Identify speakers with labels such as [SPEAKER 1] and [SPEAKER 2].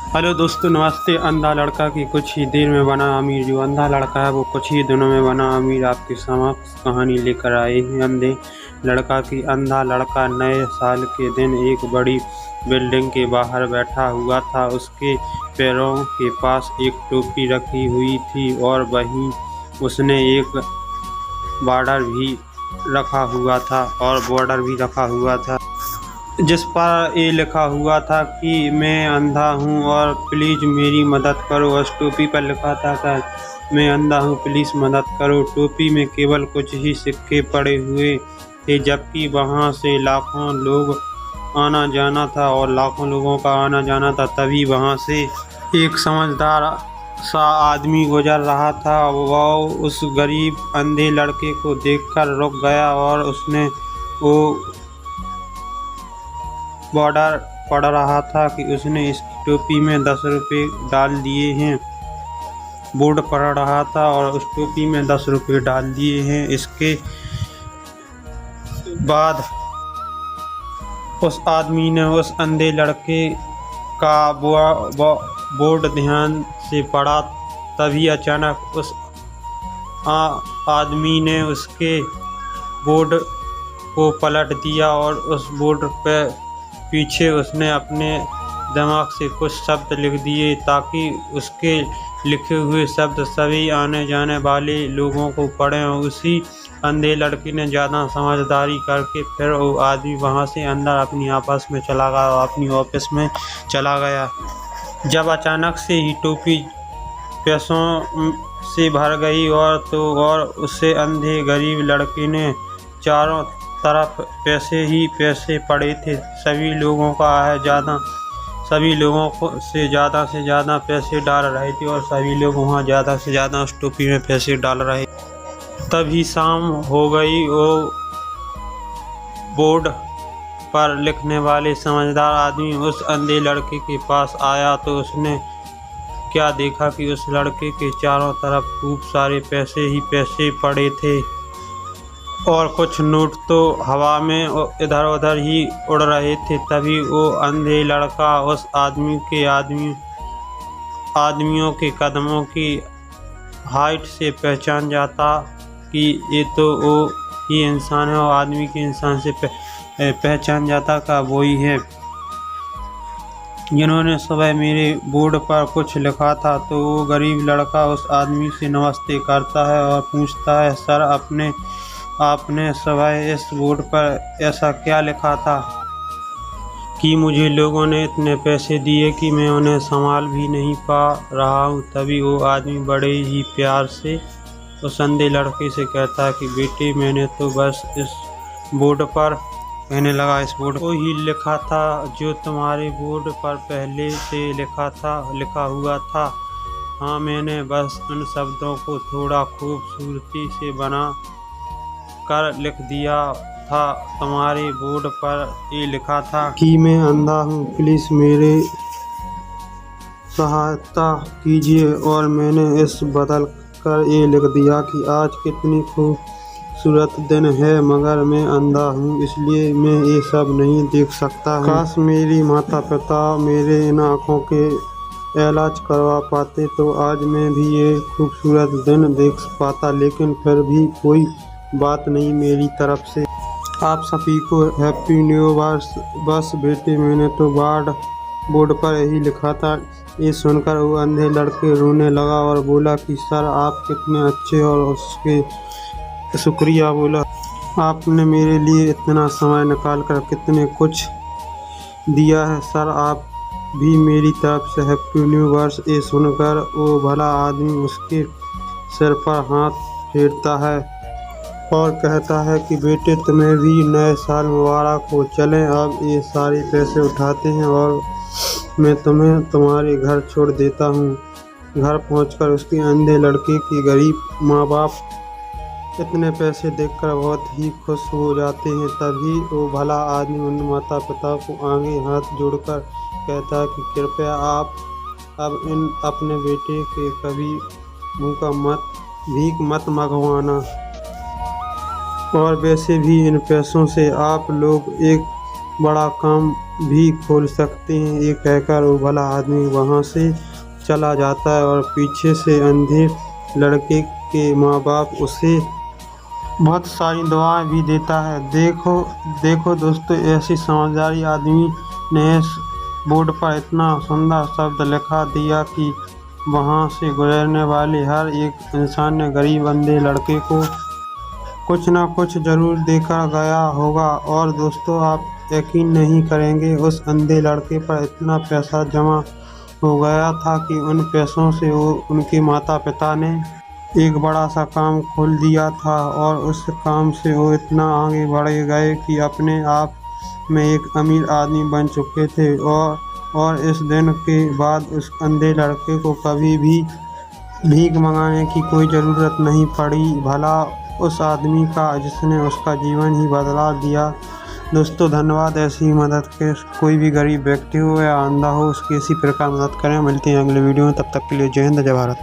[SPEAKER 1] Hello दोस्तों, नमस्ते। अंधा लड़का की कुछ ही देर में बना अमीर। जो अंधा लड़का है वो कुछ ही दिनों में बना अमीर। आपके समक्ष कहानी लेकर आए हैं अंधे लड़का की। अंधा लड़का नए साल के दिन एक बड़ी बिल्डिंग के बाहर बैठा हुआ था। उसके पैरों के पास एक टोपी रखी हुई थी और वहीं उसने एक बॉर्डर भी रखा हुआ था जिस पर ये लिखा हुआ था कि मैं अंधा हूँ और प्लीज़ मेरी मदद करो। उस टोपी पर लिखा था कि मैं अंधा हूँ, प्लीज़ मदद करो। टोपी में केवल कुछ ही सिक्के पड़े हुए थे, जबकि वहाँ से लाखों लोग आना जाना था और लाखों लोगों का आना जाना था। तभी वहाँ से एक समझदार सा आदमी गुजर रहा था। वह उस गरीब अंधे लड़के को देखकर रुक गया और उसने वो बॉर्डर पढ़ रहा था कि उसने इसकी टोपी में 10 रुपये डाल दिए हैं। बोर्ड पढ़ रहा था और उस टोपी में 10 रुपये डाल दिए हैं। इसके बाद उस आदमी ने उस अंधे लड़के का बोर्ड ध्यान से पढ़ा। तभी अचानक उस आदमी ने उसके बोर्ड को पलट दिया और उस बोर्ड पे पीछे उसने अपने दिमाग से कुछ शब्द लिख दिए ताकि उसके लिखे हुए शब्द सभी आने जाने वाले लोगों को पढ़ें। उसी अंधे लड़के ने ज़्यादा समझदारी करके फिर वो आदमी वहाँ से अंदर अपनी ऑफिस में चला गया और अपनी ऑफिस में चला गया। जब अचानक से ही टोपी पैसों से भर गई और उससे अंधे गरीब लड़के ने चारों तरफ पैसे ही पैसे पड़े थे। सभी लोगों से ज़्यादा पैसे डाल रहे थे और सभी लोग वहाँ ज़्यादा से ज़्यादा उस टोपी में पैसे डाल रहे। तभी शाम हो गई। वो बोर्ड पर लिखने वाले समझदार आदमी उस अंधे लड़के के पास आया तो उसने क्या देखा कि उस लड़के के चारों तरफ खूब सारे पैसे ही पैसे पड़े थे और कुछ नोट तो हवा में इधर उधर ही उड़ रहे थे। तभी वो अंधे लड़का उस आदमियों के कदमों की हाइट से पहचान जाता कि ये तो वो ही इंसान है और आदमी के इंसान से पहचान जाता का वही है जिन्होंने सुबह मेरे बोर्ड पर कुछ लिखा था। तो वो गरीब लड़का उस आदमी से नमस्ते करता है और पूछता है, सर आपने सुबह इस बोर्ड पर ऐसा क्या लिखा था कि मुझे लोगों ने इतने पैसे दिए कि मैं उन्हें संभाल भी नहीं पा रहा हूँ। तभी वो आदमी बड़े ही प्यार से उस अंधे लड़के से कहता है कि बेटे, मैंने तो बस इस बोर्ड पर कहने लगा इस बोर्ड को ही लिखा था जो तुम्हारे बोर्ड पर पहले से लिखा हुआ था। हाँ, मैंने बस उन शब्दों को थोड़ा खूबसूरती से बना कर लिख दिया था। तुम्हारे बोर्ड पर ये लिखा था कि मैं अंधा हूँ, प्लीज मेरे सहायता कीजिए, और मैंने इस बदल कर ये लिख दिया कि आज कितनी खूबसूरत दिन है, मगर मैं अंधा हूँ इसलिए मैं ये सब नहीं देख सकता हूँ। काश मेरी माता पिता मेरे इन आँखों के इलाज करवा पाते तो आज मैं भी ये खूबसूरत दिन देख पाता। लेकिन फिर भी कोई बात नहीं, मेरी तरफ से आप सभी को हैप्पी न्यू ईयर। बस बेटे, मैंने तो बोर्ड पर यही लिखा था। ये सुनकर वो अंधे लड़के रोने लगा और बोला कि सर आप कितने अच्छे, और उसके शुक्रिया बोला, आपने मेरे लिए इतना समय निकाल कर कितने कुछ दिया है। सर आप भी मेरी तरफ से हैप्पी न्यू ईयर। ये सुनकर वो भला आदमी उसके सिर पर हाथ फेरता है और कहता है कि बेटे, तुम्हें भी नए साल मुबारक हो। चलें अब ये सारे पैसे उठाते हैं और मैं तुम्हें तुम्हारे घर छोड़ देता हूँ। घर पहुंचकर उसके अंधे लड़के के गरीब माँ बाप इतने पैसे देखकर बहुत ही खुश हो जाते हैं। तभी वो भला आदमी उन माता पिता को आगे हाथ जोड़कर कहता है कि कृपया आप अब अपने बेटे के कभी मुँह का भीख मत मंगवाना, और वैसे भी इन पैसों से आप लोग एक बड़ा काम भी खोल सकते हैं। ये कहकर वो भला आदमी वहाँ से चला जाता है और पीछे से अंधे लड़के के माँ बाप उसे बहुत सारी दुआएं भी देता है। देखो दोस्तों, ऐसी समझदारी आदमी ने इस बोर्ड पर इतना सुंदर शब्द लिखा दिया कि वहाँ से गुजरने वाले हर एक इंसान ने गरीब अंधे लड़के को कुछ ना कुछ ज़रूर देकर गया होगा। और दोस्तों, आप यकीन नहीं करेंगे, उस अंधे लड़के पर इतना पैसा जमा हो गया था कि उन पैसों से उनके माता पिता ने एक बड़ा सा काम खोल दिया था और उस काम से वो इतना आगे बढ़ गए कि अपने आप में एक अमीर आदमी बन चुके थे। और इस दिन के बाद उस अंधे लड़के को कभी भी भीख मंगाने की कोई ज़रूरत नहीं पड़ी। भला उस आदमी का जिसने उसका जीवन ही बदला दिया। दोस्तों धन्यवाद। ऐसी ही मदद के कोई भी गरीब व्यक्ति हो या अंधा हो, उसकी इसी प्रकार मदद करें। मिलते हैं अगले वीडियो में, तब तक के लिए जय हिंद, जय भारत।